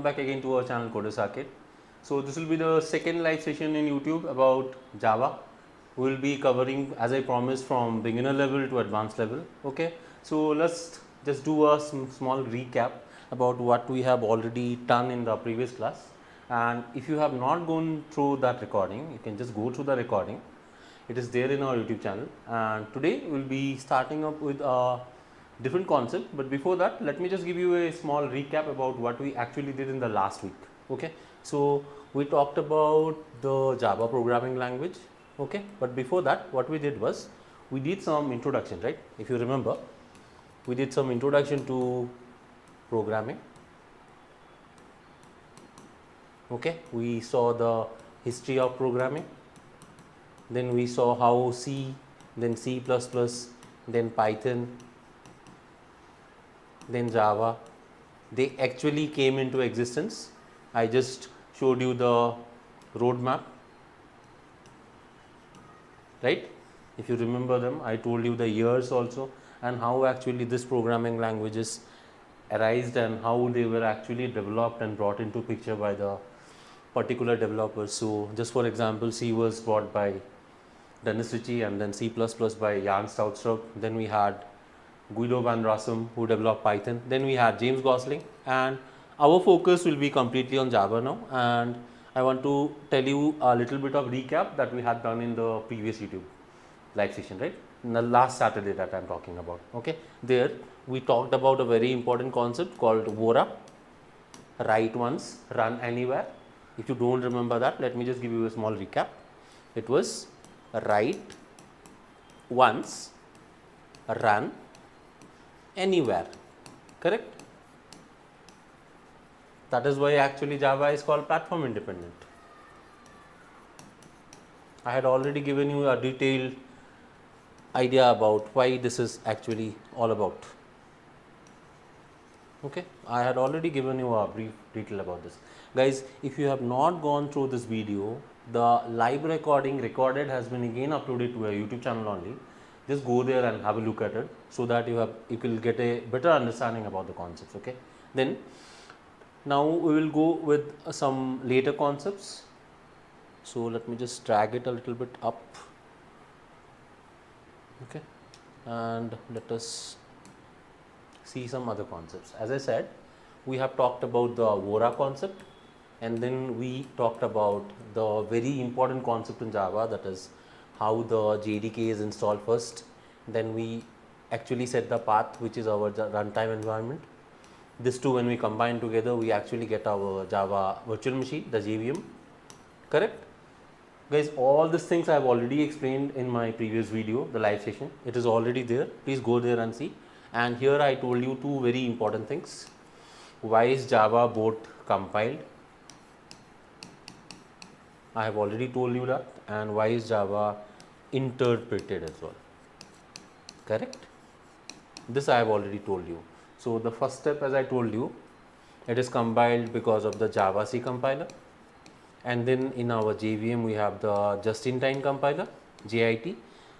back again to our channel CodersArcade. So this will be the second live session in YouTube about Java. We will be covering, as I promised, from beginner level to advanced level. Okay, so let's just do a small recap about what we have already done in the previous class. And if you have not gone through that recording, you can just go through the recording. It is there in our YouTube channel, and today we will be starting up with a different concept. But before that, let me just give you a small recap about what we actually did in the last week. Okay, so we talked about the Java programming language. Okay, but before that, what we did was we did some introduction, right? If you remember, we did some introduction to programming. Okay, we saw the history of programming. Then we saw how C, then C++, then Python, then Java, they actually came into existence. I just showed you the roadmap, right? If you remember them, I told you the years also and how actually this programming languages arised and how they were actually developed and brought into picture by the particular developers. So just for example, C was brought by Dennis Ritchie, and then C++ by Jan Stoutstrup. Then we had Guido van Rossum, who developed Python. Then we had James Gosling, and our focus will be completely on Java now. And I want to tell you a little bit of recap that we had done in the previous YouTube live session, right? In the last Saturday that I am talking about. Okay, there we talked about a very important concept called WORA, write once, run anywhere. If you don't remember that, let me just give you a small recap. It was write once, run anywhere, correct? That is why actually Java is called platform independent. I had already given you a detailed idea about why this is actually all about. Okay, I had already given you a brief detail about this. Guys, if you have not gone through this video, the live recording recorded has been again uploaded to a YouTube channel only. Just go there and have a look at it so that you will get a better understanding about the concepts. Okay, then now we will go with some later concepts. So let me just drag it a little bit up. Okay, and let us see some other concepts. As I said, we have talked about the WORA concept, and then we talked about the very important concept in Java, that is how the JDK is installed first. Then we actually set the path, which is our runtime environment. These two, when we combine together, we actually get our Java virtual machine, the JVM, correct? Guys, all these things I have already explained in my previous video, the live session. It is already there. Please go there and see. And here I told you two very important things. Why is Java both compiled? I have already told you that. And why is Java interpreted as well? Correct? This I have already told you. So the first step, as I told you, it is compiled because of the Java C compiler. And then in our JVM we have the just-in-time compiler, JIT.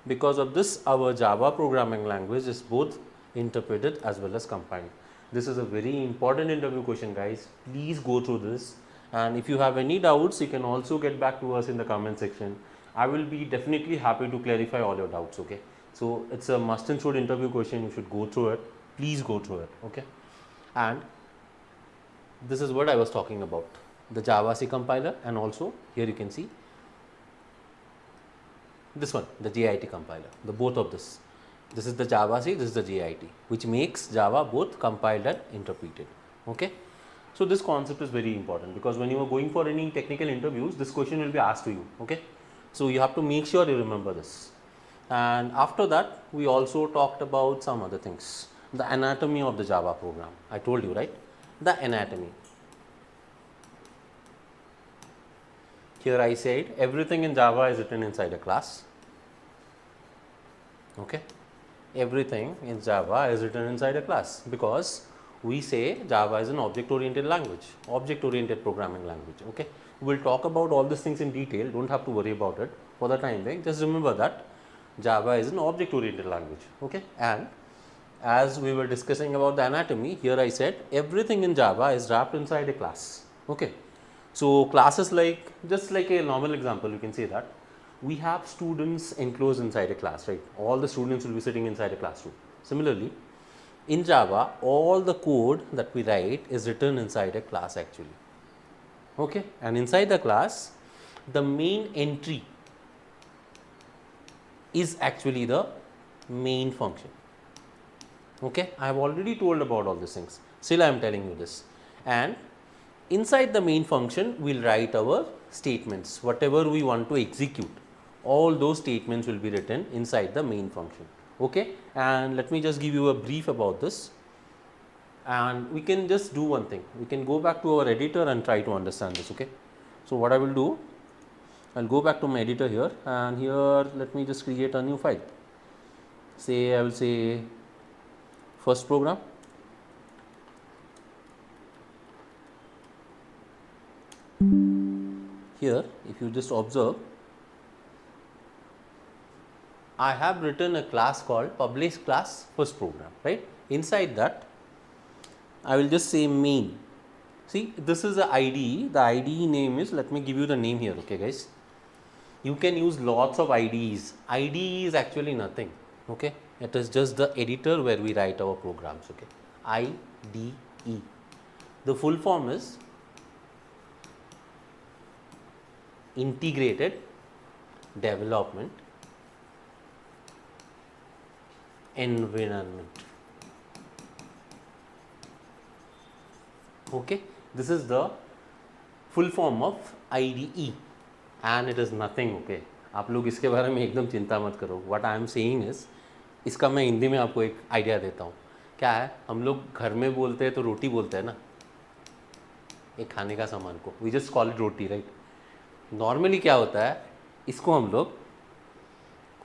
Because of this, our Java programming language is both interpreted as well as compiled. This is a very important interview question, guys. Please go through this, and if you have any doubts, you can also get back to us in the comment section. I will be definitely happy to clarify all your doubts. Okay, so it's a must and should interview question. You should go through it. Please go through it. Okay, and this is what I was talking about, the Java C compiler, and also here you can see this one, the JIT compiler, the both of this. This is the Java C, this is the JIT, which makes Java both compiled and interpreted. Okay, so this concept is very important because when you are going for any technical interviews, this question will be asked to you. Okay, so you have to make sure you remember this. And after that, we also talked about some other things, the anatomy of the Java program. I told you, right? The anatomy. Here I said everything in Java is written inside a class. Okay, everything in Java is written inside a class because we say Java is an object-oriented language, object-oriented programming language. Okay, we will talk about all these things in detail. Don't have to worry about it for the time being. Just remember that Java is an object-oriented language. Okay, and as we were discussing about the anatomy, here I said everything in Java is wrapped inside a class. Okay. So classes like, just like a normal example, you can say that we have students enclosed inside a class, right? All the students will be sitting inside a classroom. Similarly, in Java, all the code that we write is written inside a class actually. Okay, and inside the class, the main entry is actually the main function. Okay, I have already told about all these things, still I am telling you this. And inside the main function, we will write our statements, whatever we want to execute, all those statements will be written inside the main function. Okay, and let me just give you a brief about this, and we can just do one thing, we can go back to our editor and try to understand this. Okay, so what I will do, I'll go back to my editor here, and here let me just create a new file. Say I will say first program. Here if you just observe, I have written a class called publish class first program, right? Inside that I will just say main. See, this is the IDE. The IDE name is, let me give you the name here, okay guys. You can use lots of IDEs. IDE is actually nothing, okay. It is just the editor where we write our programs, okay. IDE. The full form is Integrated Development Environment. Okay, this is the full form of IDE and it is nothing. Okay, आप लोग इसके बारे में एकदम चिंता मत करो. What I am saying is, इसका मैं हिंदी में आपको एक आइडिया देता हूँ. क्या है, हम लोग घर में बोलते हैं तो रोटी बोलते हैं ना, एक खाने का सामान को, we just call it roti, right? Normally क्या होता है, इसको हम लोग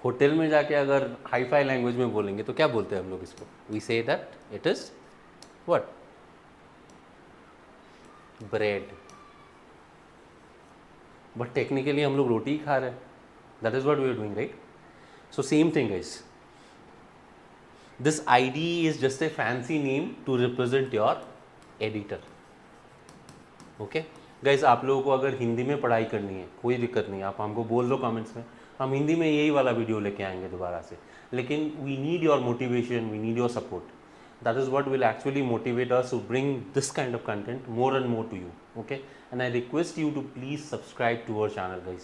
होटल में जाके अगर हाई फाई लैंग्वेज में बोलेंगे तो क्या बोलते हैं हम लोग इसको, we say that it is what, bread. But technically हम लोग रोटी ही खा रहे हैं. That is what we are doing, right? So same thing is, this ID is just a fancy name to represent your editor. Okay guys, आप लोगों को अगर हिंदी में पढ़ाई करनी है कोई दिक्कत नहीं, आप हमको बोल दो कमेंट्स में, हम हिंदी में यही वाला वीडियो लेके आएंगे दोबारा से. लेकिन we need your motivation, we need your support. That is what will actually motivate us to bring this kind of content more and more to you. Okay, and I request you to please subscribe to our channel guys.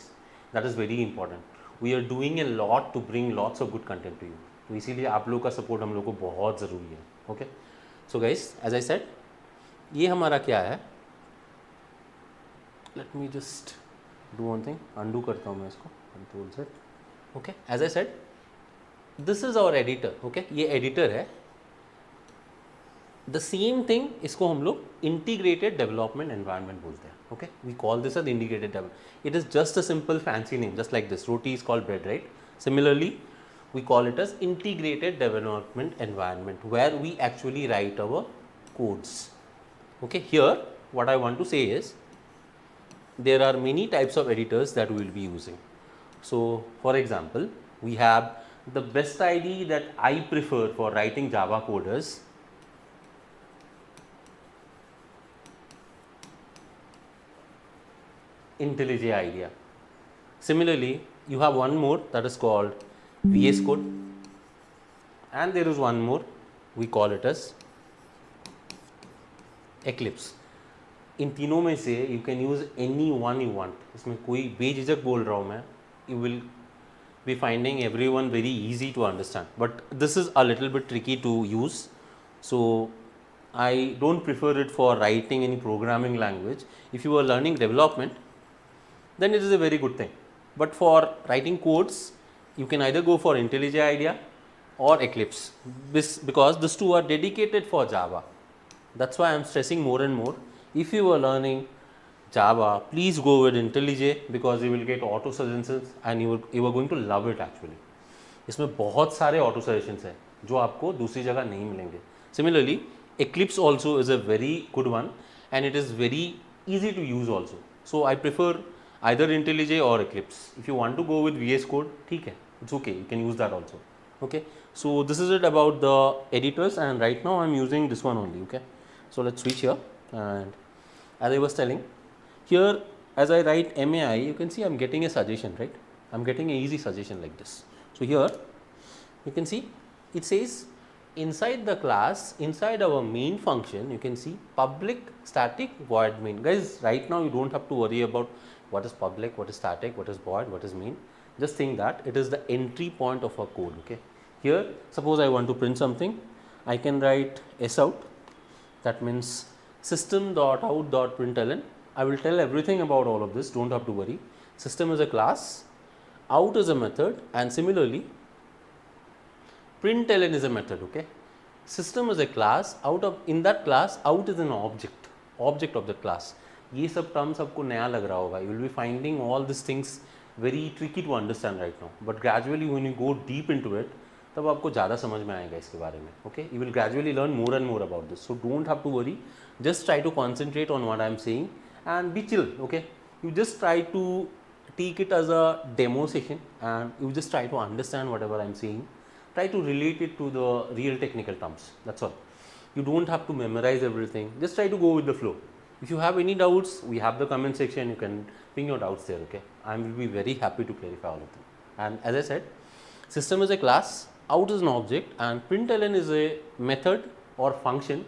That is very important. We are doing a lot to bring lots of good content to you. तो इसीलिए आप लोग का support हम लोग को बहुत ज़रूरी है. Okay, so guys, as I said, ये हमारा क्या है, let me just do one thing, undo करता हूँ मैं इसको, control Z. Okay, as I said, this is our editor. Okay, ये एडिटर है. द सेम थिंग, इसको हम लोग इंटीग्रेटेड डेवलपमेंट एनवायरनमेंट बोलते हैं. Okay, we call this as integrated development. It is just a simple fancy name, just like this, roti is called bread, right? Similarly we call it as integrated development environment where we actually write our codes. Okay, here what I want to say is, there are many types of editors that we will be using. So for example, we have the best IDE that I prefer for writing Java code is IntelliJ IDEA. Similarly, you have one more that is called VS Code, and there is one more, we call it as Eclipse. इन तीनों में से you can use any one you want. इसमें कोई बेझिझक बोल रहा हूँ मैं, you will be finding every one very easy to understand, but this is a little bit tricky to use. So I don't prefer it for writing any programming language. If you are learning development, then it is a very good thing, but for writing codes you can either go for IntelliJ IDEA or Eclipse, because these two are dedicated for Java. That's why I am stressing more and more, if you are learning Java, please go with IntelliJ, because you will get auto suggestions and you are going to love it actually. इसमें बहुत सारे auto suggestions हैं जो आपको दूसरी जगह नहीं मिलेंगे. Similarly, Eclipse also is a very good one and it is very easy to use also. So I prefer either IntelliJ or Eclipse. If you want to go with VS Code, ठीक है, it's okay, you can use that also. Okay, so this is it about the editors, and right now I'm using this one only. Okay, so let's switch here, and as I was telling, here as I write MAI, you can see I'm getting a suggestion, right? I'm getting an easy suggestion like this. So here you can see it says inside the class, inside our main function, you can see public static void main. Guys, right now you don't have to worry about what is public, what is static, what is void, what is main. Just think that it is the entry point of our code. Okay, here suppose I want to print something, I can write s out, that means system.out.println. I will tell everything about all of this, don't have to worry. System is a class, out is a method, and similarly println is a method. Okay, system is a class, out of in that class out is an object of the class. ये सब terms आपको नया लग रहा होगा, you will be finding all these things very tricky to understand right now, but gradually when you go deep into it, तब आपको ज़्यादा समझ में आएगा इसके बारे में. Okay, you will gradually learn more and more about this, so don't have to worry, just try to concentrate on what I am saying and be chill. Okay, you just try to take it as a demo session and you just try to understand whatever I am saying. Try to relate it to the real technical terms, that's all. You don't have to memorize everything, just try to go with the flow. If you have any doubts, we have the comment section, you can ping your doubts there. Okay, I will be very happy to clarify all of them. And as I said, system is a class, out is an object, and println is a method or function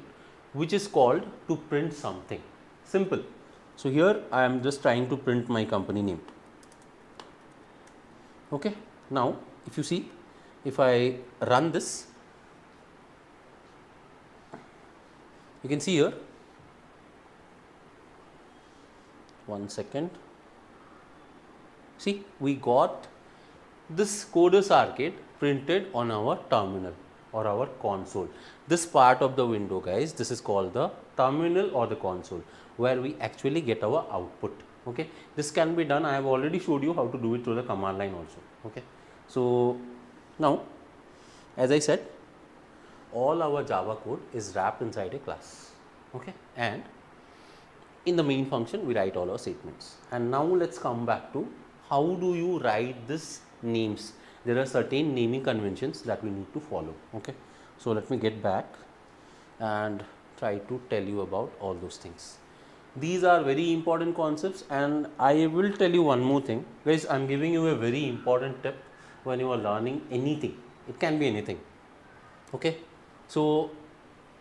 which is called to print something. Simple. So here I am just trying to print my company name. Okay, now if you see, if I run this, you can see here, one second, see we got this CodersArcade printed on our terminal or our console. This part of the window, guys, this is called the terminal or the console, where we actually get our output. Okay, this can be done, I have already showed you how to do it through the command line also. Okay, so now as I said, all our Java code is wrapped inside a class. Okay, and in the main function we write all our statements. And now let's come back to how do you write this names. There are certain naming conventions that we need to follow. Okay, so let me get back and try to tell you about all those things. These are very important concepts, and I will tell you one more thing, guys. I'm giving you a very important tip when you are learning anything. It can be anything. Okay, so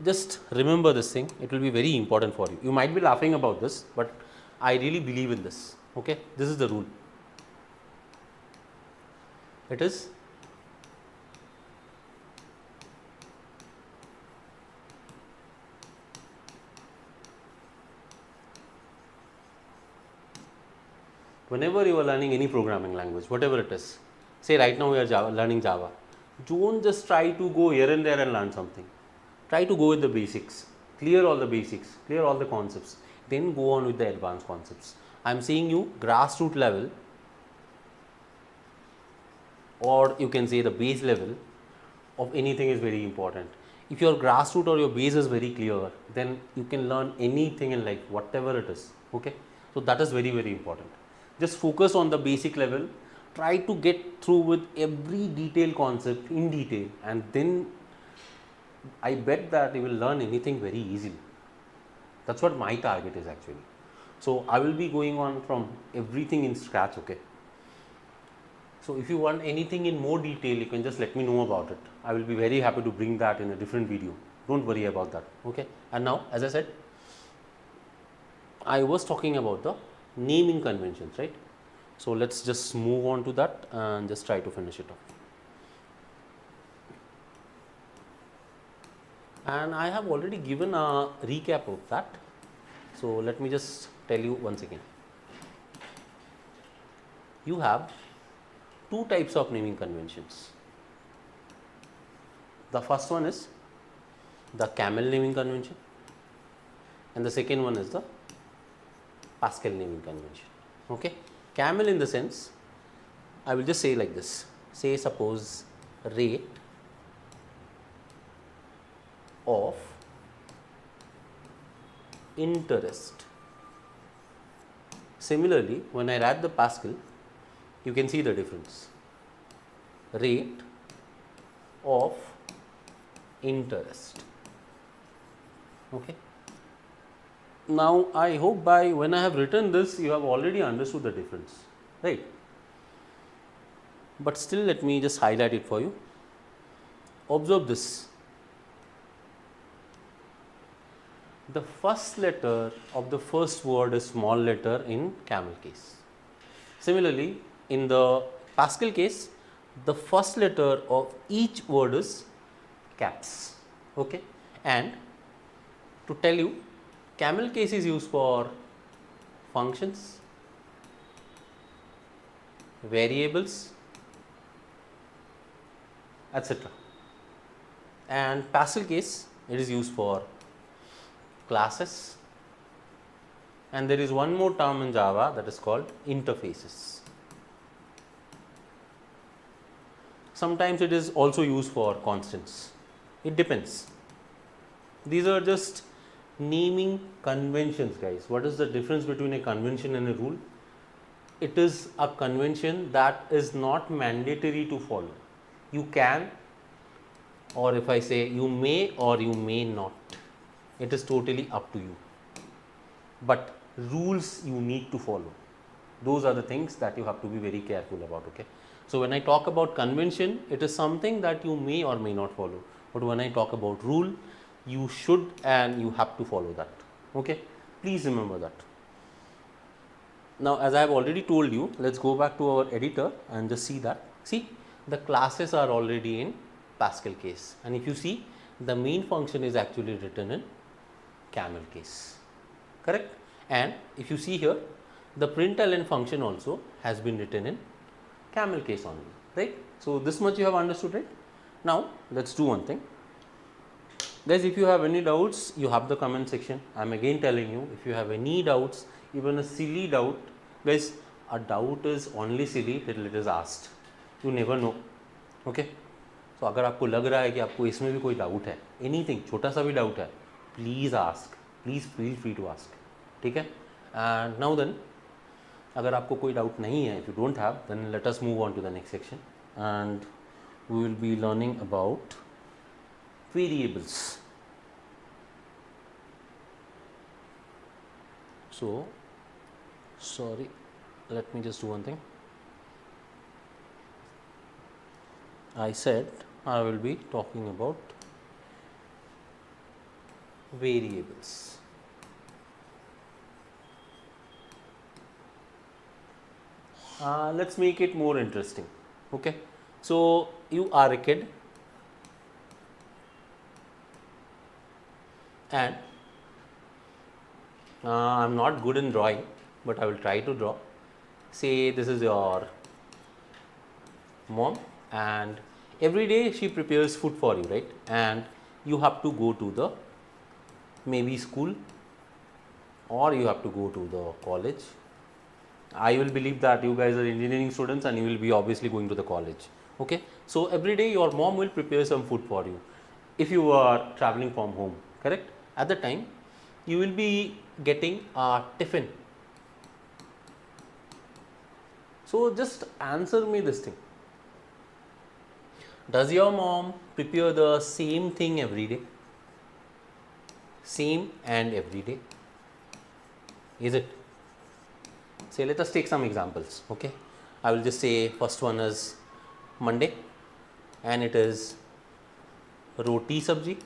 just remember this thing, it will be very important for you. You might be laughing about this, but I really believe in this. Okay, this is the rule. It is whenever you are learning any programming language, whatever it is, say right now we are learning Java, don't just try to go here and there and learn something. Try to go with the basics, clear all the basics, clear all the concepts, then go on with the advanced concepts. I am saying you grassroots level, or you can say the base level of anything is very important. If your grassroots or your base is very clear, then you can learn anything in life, whatever it is. Okay, so that is very, very important. Just focus on the basic level, try to get through with every detailed concept in detail, and then I bet that you will learn anything very easily. That's what my target is actually. So I will be going on from everything in scratch. Okay, so if you want anything in more detail, you can just let me know about it. I will be very happy to bring that in a different video. Don't worry about that. Okay, and now as I said, I was talking about the naming conventions, right? So let's just move on to that and just try to finish it off. And I have already given a recap of that, so let me just tell you once again. You have two types of naming conventions. The first one is the camel naming convention, and the second one is the Pascal naming convention. Okay, camel in the sense, I will just say like this, say suppose rate of interest. Similarly, when I write the Pascal, you can see the difference. Rate of interest. Okay. Now I hope by when I have written this you have already understood the difference, right? But still let me just highlight it for you. Observe this. The first letter of the first word is small letter in camel case. Similarly, in the Pascal case, the first letter of each word is caps. Okay, and to tell you, camel case is used for functions, variables, etc. And Pascal case, it is used for classes, and there is one more term in Java that is called interfaces. Sometimes it is also used for constants. It depends. These are just naming conventions, guys. What is the difference between a convention and a rule? It is a convention that is not mandatory to follow. You can, or if I say you may or you may not, it is totally up to you. But rules you need to follow. Those are the things that you have to be very careful about. Okay. So when I talk about convention, it is something that you may or may not follow. But when I talk about rule, you should and you have to follow that. Okay. Please remember that. Now, as I have already told you, let's go back to our editor and just see that. See, the classes are already in Pascal case, and if you see, the main function is actually written in camel case, correct? And if you see here, the println function also has been written in camel case only, right? So this much you have understood, right? Now let's do one thing, guys. If you have any doubts, you have the comment section. I am again telling you, if you have any doubts, even a silly doubt, guys, a doubt is only silly till it is asked. You never know. Okay. So अगर आपको लग रहा है कि आपको इसमें भी कोई डाउट है, एनीथिंग, छोटा सा भी डाउट है, please ask, please feel free to ask, ठीक है? एंड नाउ देन, अगर आपको कोई डाउट नहीं है, if you don't have, then let us move on to the next section and we will be learning about variables. So sorry, let me just do one thing. I said I will be talking about variables. Let's make it more interesting. Okay, so you are a kid and I'm not good in drawing, but I will try to draw. Say this is your mom, and every day she prepares food for you, right? And you have to go to the maybe school, or you have to go to the college. I will believe that you guys are engineering students and you will be obviously going to the college. Okay, so every day your mom will prepare some food for you if you are traveling from home, correct? At the time you will be getting a tiffin. So just answer me this thing. Does your mom prepare the same thing every day? Same and every day? Is it? Say, let us take some examples. Okay, I will just say first one is Monday and it is roti sabji.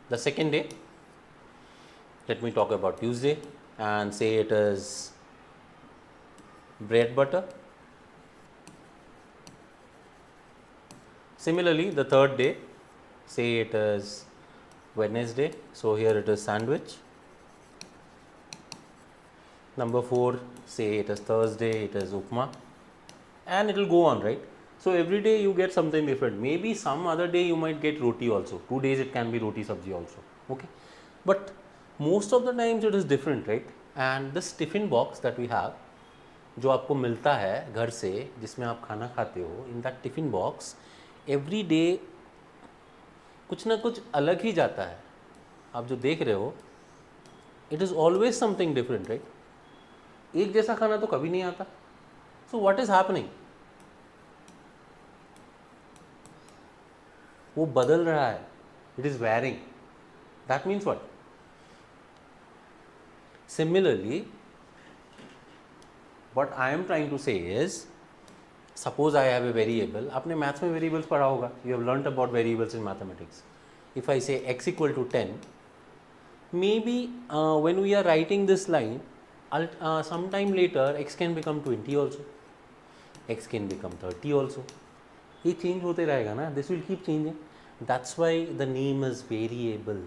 The second day, let me talk about Tuesday and say it is bread butter. Similarly, the third day, say it is Wednesday, so here it is sandwich. Number 4, say it is Thursday, it is upma, and it will go on, right? So every day you get something different. Maybe some other day you might get roti also. 2 days it can be roti sabji also. Okay, but most of the times it is different, right? And this tiffin box that we have, जो आपको मिलता है घर से, जिसमें आप खाना खाते हो, in that tiffin box, every day कुछ ना कुछ अलग ही जाता है. आप जो देख रहे हो, it is always something different, right? एक जैसा खाना तो कभी नहीं आता. So what is happening? वो बदल रहा है, it is varying. That means what? Similarly, what I am trying to say is, suppose I have a variable. आपने maths में variables पढ़ा होगा, you have learnt about variables in mathematics. If I say x equal to 10, maybe when we are writing this line, sometime later x can become 20 also, x can become 30 also. ये change होते रहेगा ना, this will keep changing. That's why the name is variable.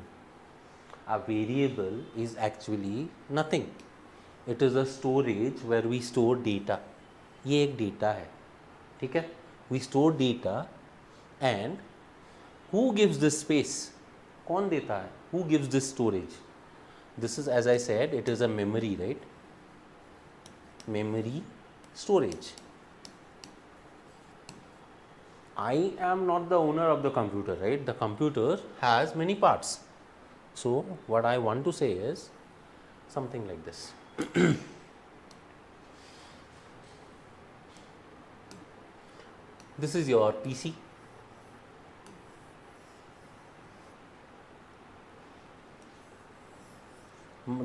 A variable is actually nothing. It is a storage where we store data. ये एक data है, ठीक है? We store data, and who gives this space? कौन देता है? Who gives this storage? This is, as I said, it is a memory, right? Memory storage. I am not the owner of the computer, right? The computer has many parts. So what I want to say is something like this. This is your PC.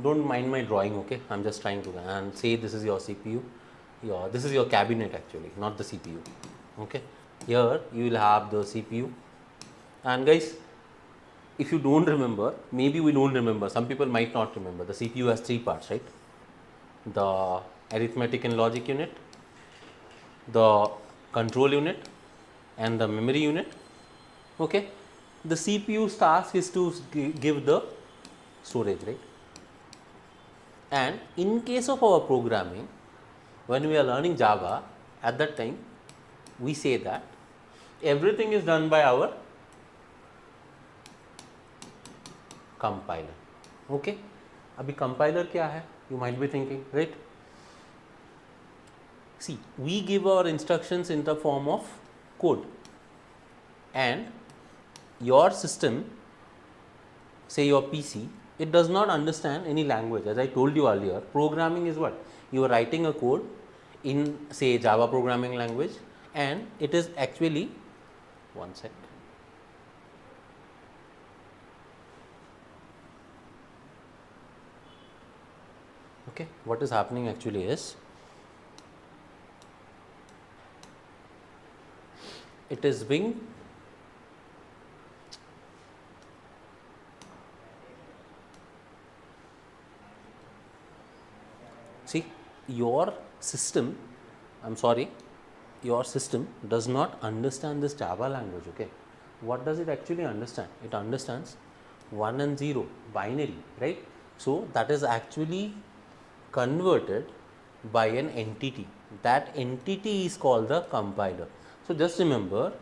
Don't mind my drawing, okay? I'm just trying to, and say this is your CPU. This is your cabinet actually, not the CPU. Okay. Here you will have the CPU. And guys, if you don't remember, maybe we don't remember, some people might not remember, the CPU has three parts, right? The arithmetic and logic unit, the control unit, and the memory unit. Okay, the CPU's task is to give the storage, right? And in case of our programming, when we are learning Java, at that time we say that everything is done by our compiler. Okay, abhi compiler kya hai? You might be thinking, right? See, we give our instructions in the form of code, and your system, say your PC, it does not understand any language. As I told you earlier, programming is what? You are writing a code in, say, Java programming language, and it is actually, one sec. Okay, what is happening actually is, it is being see, your system, I'm sorry, your system does not understand this Java language. Okay, what does it actually understand? It understands 1 and 0 binary, right? So that is actually converted by an entity. That entity is called the compiler. So just remember,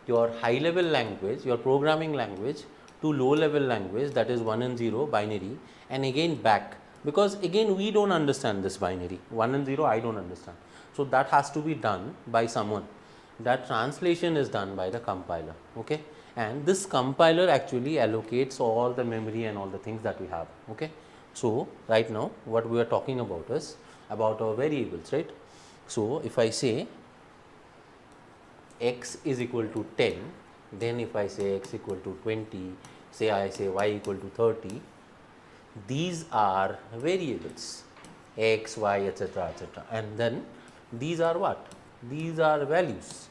your high level language, your programming language, to low level language, that is 1 and 0 binary, and again back, because again we don't understand this binary, 1 and 0 I don't understand. So that has to be done by someone. That translation is done by the compiler. Okay, and this compiler actually allocates all the memory and all the things that we have. Okay, so right now what we are talking about is about our variables, right? So if I say x is equal to 10, then if I say x equal to 20, say I say y equal to 30, these are variables, x, y, etc., etc., and then these are what? These are values,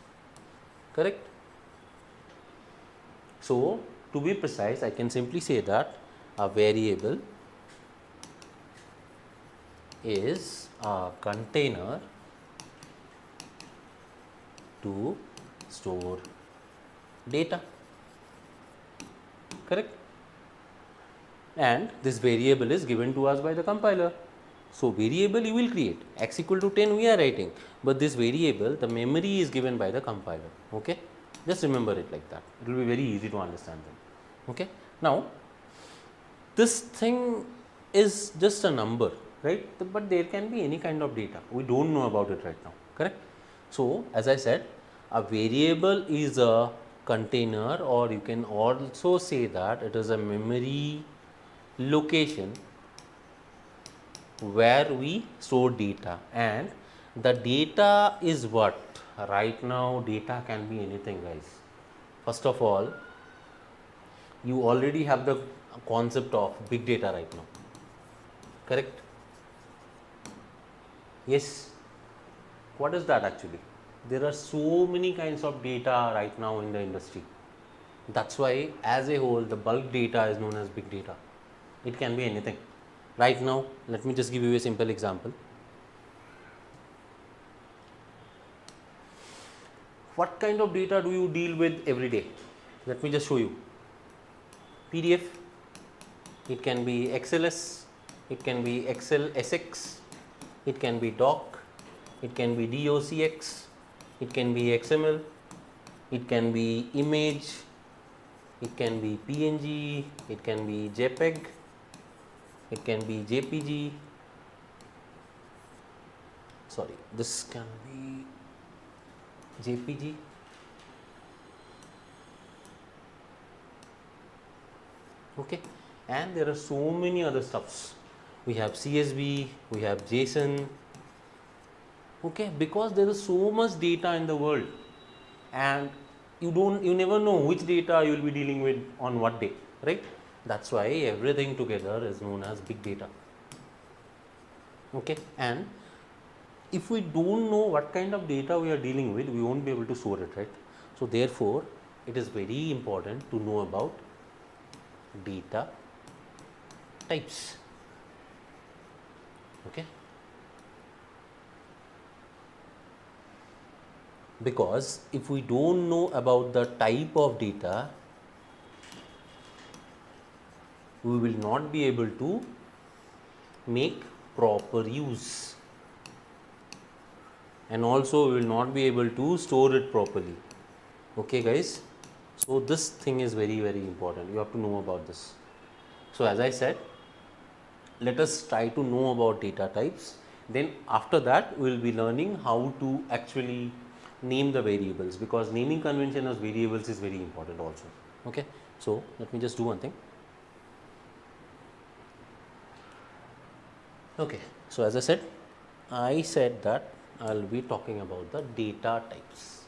correct? So to be precise, I can simply say that a variable is a container to store data, correct? And this variable is given to us by the compiler. So variable you will create, x equal to 10 we are writing, but this variable, the memory is given by the compiler. Okay, just remember it like that, it will be very easy to understand them. Okay, now this thing is just a number, right? But there can be any kind of data, we don't know about it right now, correct? So as I said, a variable is a container, or you can also say that it is a memory location where we store data. And the data is what? Right now data can be anything, guys. First of all, you already have the concept of big data right now, correct? Yes. What is that actually? There are so many kinds of data right now in the industry. That's why, as a whole, the bulk data is known as big data. It can be anything. Right now, let me just give you a simple example. What kind of data do you deal with every day? Let me just show you. PDF, it can be XLS, it can be Excel SX, it can be doc, it can be docx, it can be XML, it can be image, it can be PNG, it can be JPEG, it can be JPG, sorry, this can be JPG, okay, and there are so many other stuffs. We have CSV, we have JSON, okay, because there is so much data in the world, and you never know which data you will be dealing with on what day, right? That's why everything together is known as big data, okay. And if we don't know what kind of data we are dealing with, we won't be able to store it, right? So therefore, it is very important to know about data types, okay, because if we don't know about the type of data, we will not be able to make proper use, and also we will not be able to store it properly, okay guys. So this thing is very important, you have to know about this. So as I said, let us try to know about data types, then after that we will be learning how to actually name the variables, because naming convention of variables is very important also, okay. So let me just do one thing. Okay, so as I said that I'll be talking about the data types,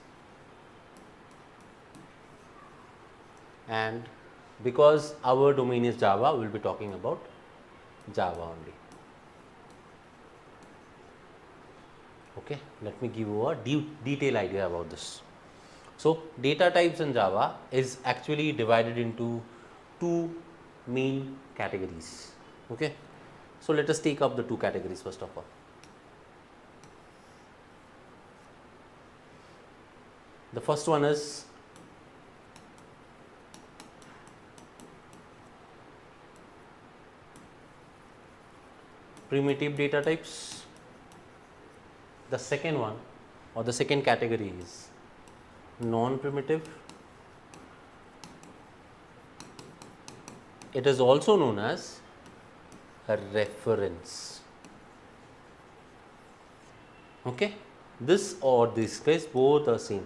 and because our domain is Java, we'll be talking about Java only, okay. Let me give you a detailed idea about this. So data types in Java is actually divided into two main categories, okay. So let us take up the two categories first of all. The first one is primitive data types. The second one, or the second category, is non-primitive. It is also known as a reference, okay. This or this case both are same,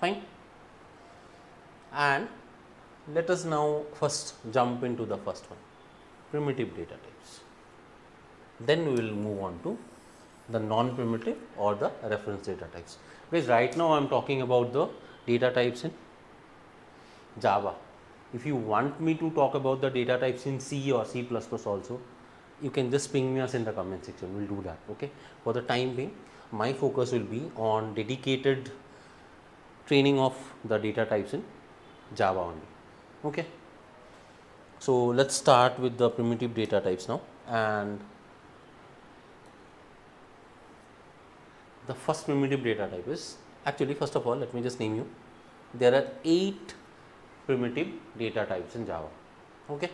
fine. And let us now first jump into the first one, primitive data types, then we will move on to the non-primitive or the reference data types. Because right now I am talking about the data types in Java. If you want me to talk about the data types in C or C++ also, you can just ping me us in the comment section, we'll do that, okay. For the time being, my focus will be on dedicated training of the data types in Java only, okay. So let's start with the primitive data types now. And the first primitive data type is, actually first of all let me just name you, there are 8 primitive data types in Java, okay.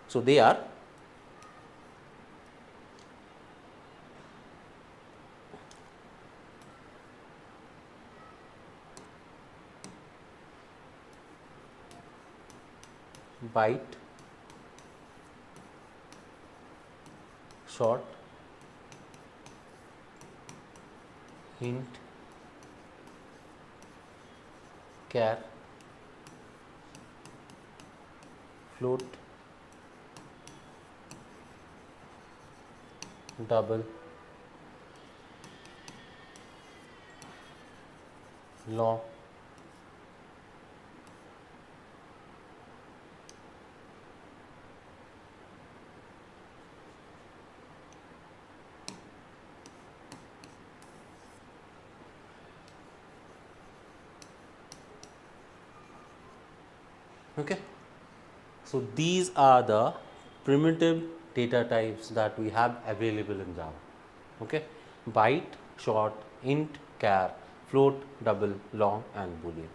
So they are byte, short, int, char, float, double, long, Okay. So these are the primitive data types that we have available in Java. Okay. Byte, short, int, char, float, double, long and boolean.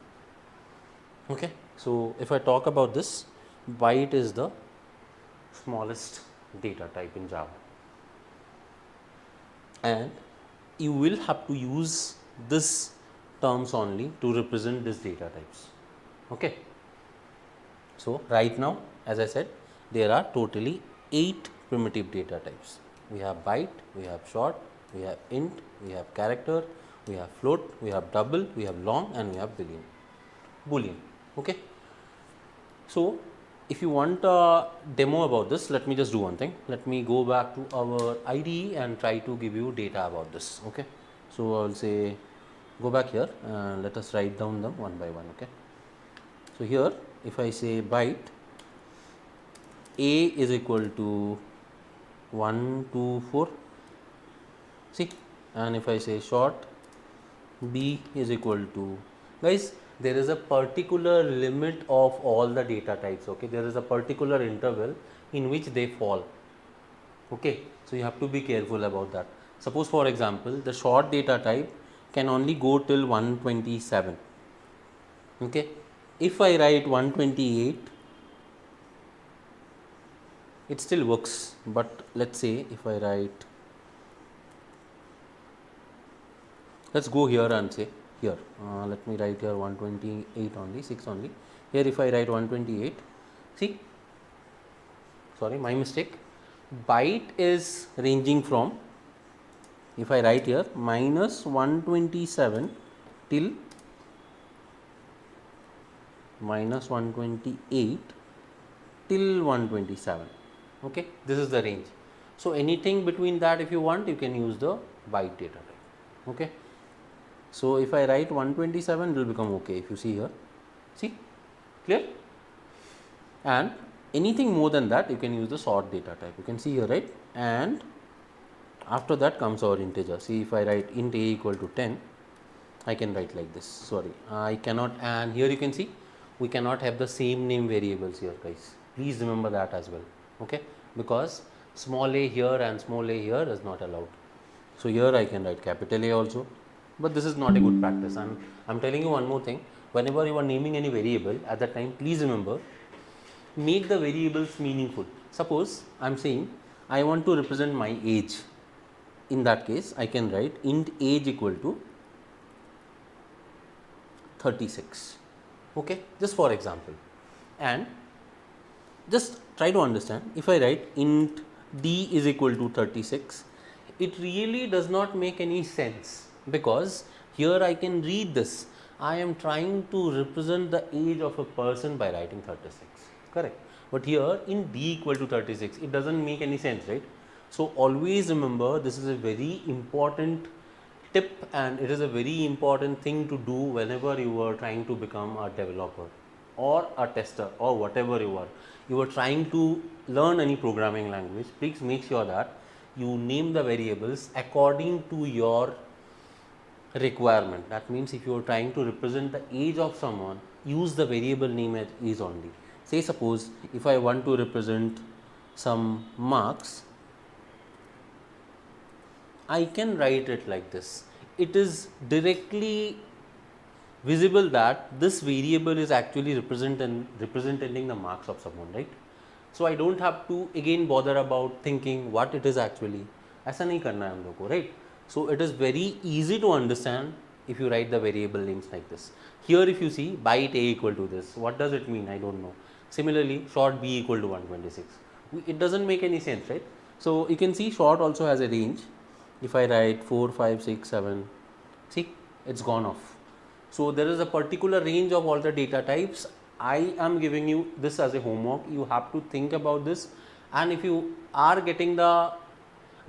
Okay. So if I talk about this, byte is the smallest data type in Java, and you will have to use this terms only to represent these data types. Okay. So right now, as I said, there are totally 8 primitive data types. We have byte, we have short, we have int, we have character, we have float, we have double, we have long and we have boolean. Okay. So if you want a demo about this, let me just do one thing. Let me go back to our IDE and try to give you data about this. Okay. So I will say go back here and let us write down them one by one. Okay. So here if I say byte, A is equal to 1, 2, 4, see, and if I say short, B is equal to, guys, there is a particular limit of all the data types. Okay, there is a particular interval in which they fall. Okay, so you have to be careful about that. Suppose for example, the short data type can only go till 127. Okay, if I write 128, it still works, but let's say if I write, let's go here and say here, let me write here 128 only, 6 only. Here if I write 128, see, sorry, my mistake, byte is ranging from, if I write here minus 127 till minus 128 till 127. Okay, this is the range. So anything between that, if you want, you can use the byte data type. Okay, so if I write 127, it will become okay. If you see here, see, clear? And anything more than that, you can use the short data type. You can see here, right? And after that comes our integer. See, if I write int a equal to 10, I can write like this. Sorry, I cannot. And here you can see, we cannot have the same name variables here, guys. Please remember that as well. Okay, because small a here and small a here is not allowed. So here I can write capital A also, but this is not a good practice. And I'm telling you one more thing, whenever you are naming any variable, at that time please remember, make the variables meaningful. Suppose I'm saying I want to represent my age. In that case, I can write int age equal to 36. Okay, just for example. And just try to understand, if I write int d is equal to 36, it really does not make any sense, because here I can read this. I am trying to represent the age of a person by writing 36, correct? But here in d equal to 36, it doesn't make any sense, right? So always remember, this is a very important tip and it is a very important thing to do whenever you are trying to become a developer or a tester or whatever you are trying to learn any programming language. Please make sure that you name the variables according to your requirement. That means if you are trying to represent the age of someone, use the variable name as is only. Say suppose if I want to represent some marks, I can write it like this. It is directly visible that this variable is actually representing the marks of someone, right? So I don't have to again bother about thinking what it is actually. ऐसा नहीं करना है हम लोग को, right? So it is very easy to understand if you write the variable names like this. Here if you see byte a equal to this, what does it mean? I don't know. Similarly, short b equal to 126. It doesn't make any sense, right? So you can see short also has a range. If I write 4, 5, 6, 7, see, it's gone off. So there is a particular range of all the data types. I am giving you this as a homework. You have to think about this, and if you are getting the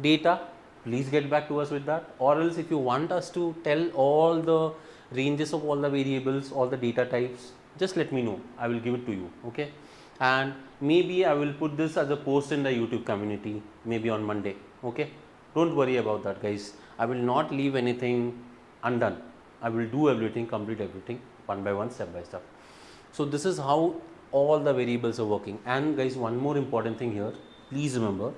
data, please get back to us with that, or else if you want us to tell all the ranges of all the variables, all the data types, just let me know. I will give it to you, okay? And maybe I will put this as a post in the YouTube community maybe on Monday, okay? Don't worry about that, guys. I will not leave anything undone. I will do everything, complete everything one by one, step by step. So this is how all the variables are working. And guys, one more important thing here, please remember,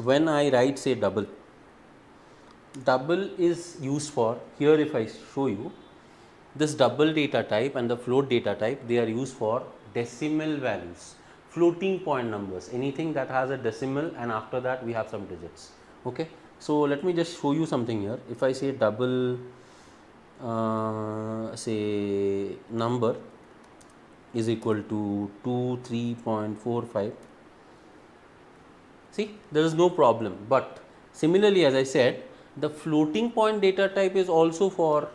when I write say double is used for, here if I show you, this double data type and the float data type, they are used for decimal values, floating point numbers, anything that has a decimal and after that we have some digits. Okay, so let me just show you something here. If I say double say number is equal to 23.45, see, there is no problem. But similarly, as I said, the floating point data type is also for,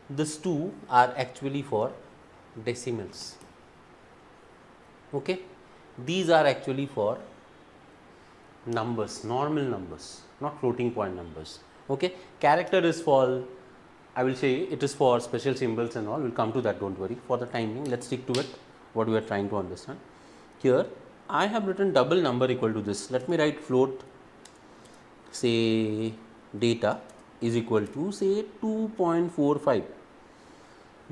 these two are actually for decimals. Okay, these are actually for numbers, normal numbers, not floating point numbers. Okay, character is for, I will say it is for special symbols and all, we'll come to that, don't worry. For the time being, let's stick to it, what we are trying to understand. Here I have written double number equal to this. Let me write float say data is equal to say 2.45.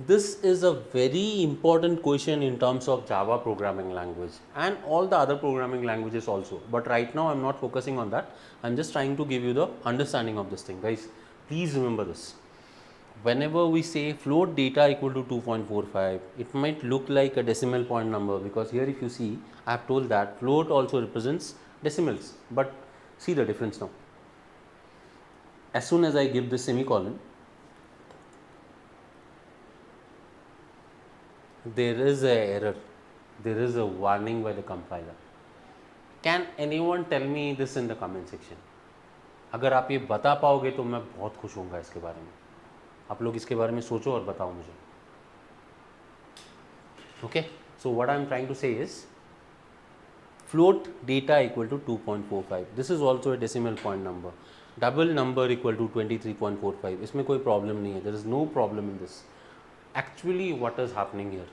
This is a very important question in terms of Java programming language and all the other programming languages also. But right now I am not focusing on that. I am just trying to give you the understanding of this thing. Guys, please remember this. Whenever we say float data equal to 2.45, it might look like a decimal point number, because here if you see, I have told that float also represents decimals. But see the difference now. As soon as I give this semicolon, there is a error, there is a warning by the compiler. Can anyone tell me this in the comment section? अगर आप ये बता पाओगे तो मैं बहुत खुश होऊंगा इसके बारे में. आप लोग इसके बारे में सोचो और बताओ मुझे. Okay, so what I am trying to say is float data equal to 2.45. This is also a decimal point number. Double number equal to 23.45. इसमें कोई problem नहीं है. There is no problem in this. Actually, what is happening here?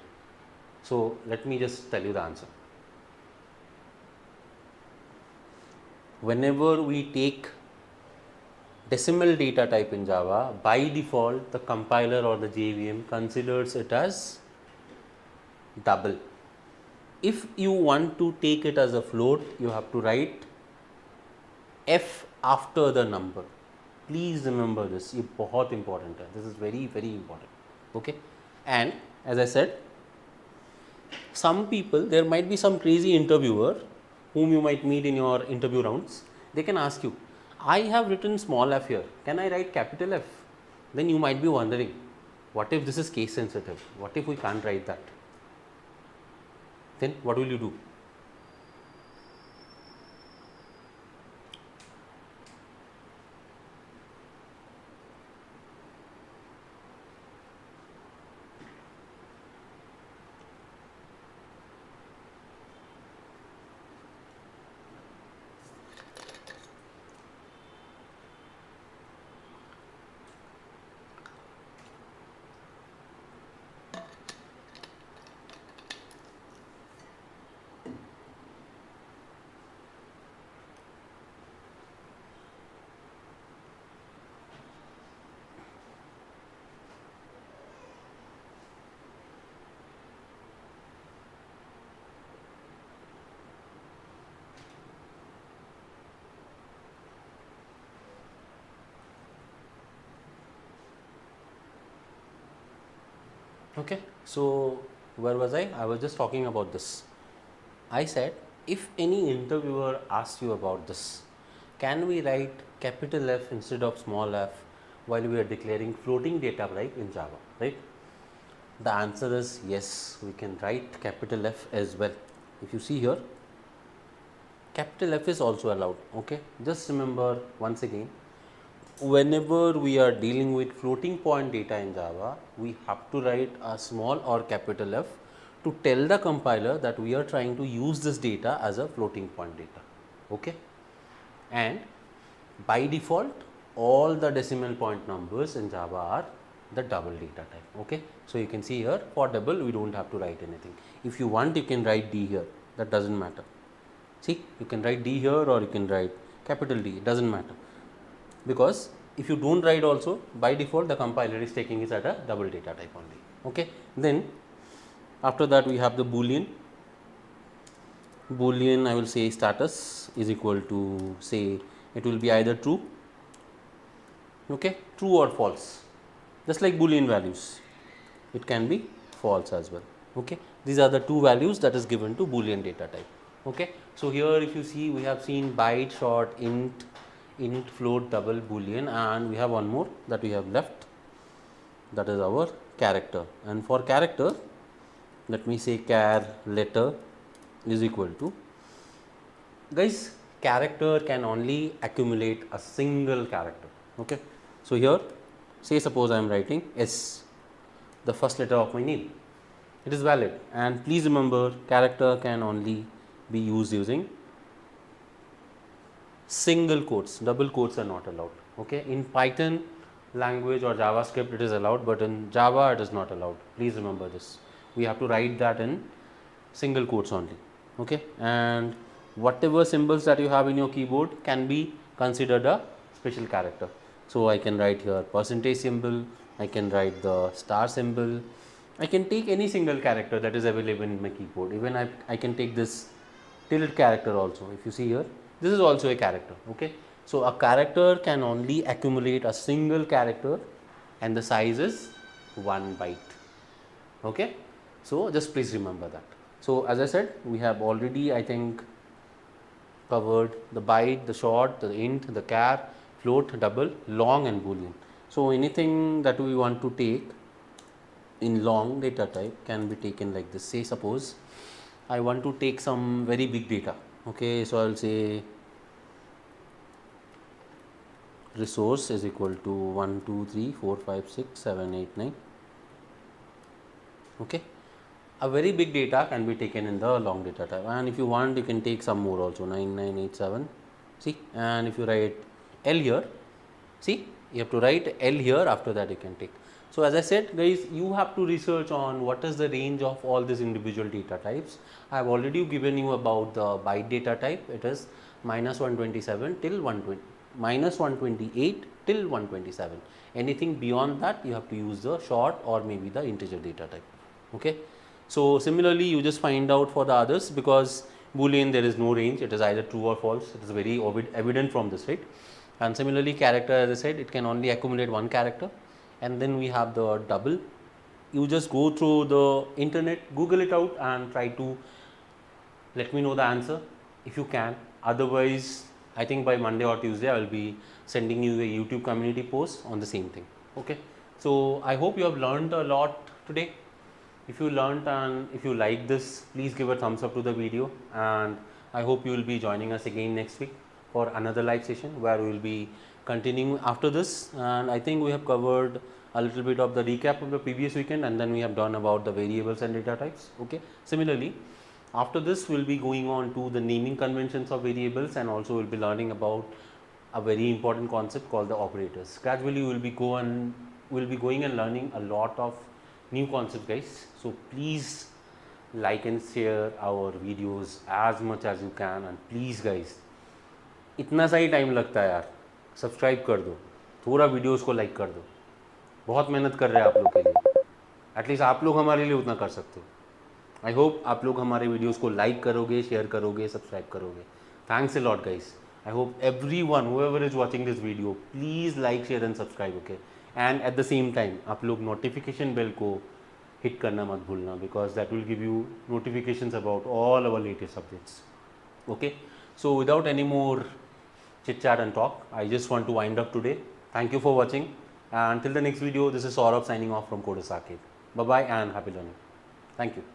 So let me just tell you the answer. Whenever we take decimal data type in Java, by default the compiler or the JVM considers it as double. If you want to take it as a float, you have to write F after the number. Please remember this, ये बहुत important है. This is very very important. Okay, and as I said, some people, there might be some crazy interviewer whom you might meet in your interview rounds. They can ask you, I have written small f here, can I write capital F? Then you might be wondering, what if this is case sensitive? What if we can't write that? Then what will you do? Okay, so where was I? I was just talking about this. I said, if any interviewer asks you about this, can we write capital F instead of small f while we are declaring floating data type in Java, right? The answer is yes, we can write capital F as well. If you see here, capital F is also allowed. Okay, just remember once again, whenever we are dealing with floating point data in Java, we have to write a small or capital F to tell the compiler that we are trying to use this data as a floating point data. Okay, and by default all the decimal point numbers in Java are the double data type. Okay, so you can see here, for double we don't have to write anything. If you want, you can write D here, that doesn't matter. See, you can write D here or you can write capital D, it doesn't matter, because if you don't write also, by default the compiler is taking it at a double data type only. Okay. Then after that we have the boolean. Boolean, I will say status is equal to, say it will be either true, okay, true or false. Just like boolean values, it can be false as well. Okay. These are the two values that is given to boolean data type. Okay. So here if you see, we have seen byte, short, int, float, double, boolean, and we have one more that we have left, that is our character. And for character, let me say char letter is equal to, guys, character can only accumulate a single character. Okay. So here, say suppose I am writing S, the first letter of my name, it is valid. And please remember, character can only be used using single quotes, double quotes are not allowed. Okay. In Python language or JavaScript it is allowed, but in Java it is not allowed. Please remember this. We have to write that in single quotes only. Okay. And whatever symbols that you have in your keyboard can be considered a special character. So I can write here percentage symbol, I can write the star symbol, I can take any single character that is available in my keyboard. Even I can take this tilde character also. If you see here, this is also a character. Okay. So a character can only accumulate a single character and the size is 1 byte. Okay. So just please remember that. So as I said, we have already, I think, covered the byte, the short, the int, the char, float, double, long and boolean. So anything that we want to take in long data type can be taken like this. Say suppose I want to take some very big data. Okay. So I will say resource is equal to 1, 2, 3, 4, 5, 6, 7, 8, 9. Okay. A very big data can be taken in the long data type, and if you want you can take some more also, 9, 9, 8, 7. See, and if you write L here, see, you have to write L here, after that you can take. So as I said, guys, you have to research on what is the range of all these individual data types. I have already given you about the byte data type. It is -127 till 120, -128 till 127. Anything beyond that you have to use the short or maybe the integer data type. Okay. So similarly, you just find out for the others, because boolean there is no range, it is either true or false. It is very evident from this, right? And similarly, character, as I said, it can only accumulate one character. And then we have the double. You just go through the internet, Google it out and try to let me know the answer if you can. Otherwise, I think by Monday or Tuesday I will be sending you a YouTube community post on the same thing. Okay. So I hope you have learned a lot today. If you learned and if you like this, please give a thumbs up to the video, and I hope you will be joining us again next week for another live session where we will be continuing after this. And I think we have covered a little bit of the recap of the previous weekend, and then we have done about the variables and data types. Okay. Similarly, after this we will be going on to the naming conventions of variables, and also we will be learning about a very important concept called the operators. Gradually we will be going and learning a lot of new concepts, guys. So please like and share our videos as much as you can, and please guys, इतना सा ही time लगता है यार, subscribe कर दो, थोड़ा videos को like कर दो, बहुत मेहनत कर रहे हैं आप लोग के लिए, एटलीस्ट आप लोग हमारे लिए उतना कर सकते हो. आई होप आप लोग हमारे वीडियोस को लाइक करोगे, शेयर करोगे, सब्सक्राइब करोगे. Thanks a lot guys. I hope everyone, whoever is watching this video, please like, share and subscribe. Okay. And at the same time, आप लोग notification bell को hit करना मत भूलना, because that will give you notifications about all our latest updates. Okay. So without any more chit chat and talk, I just want to wind up today. Thank you for watching, and till the next video, this is Saurabh signing off from CodersArcade. Bye bye and happy learning. Thank you.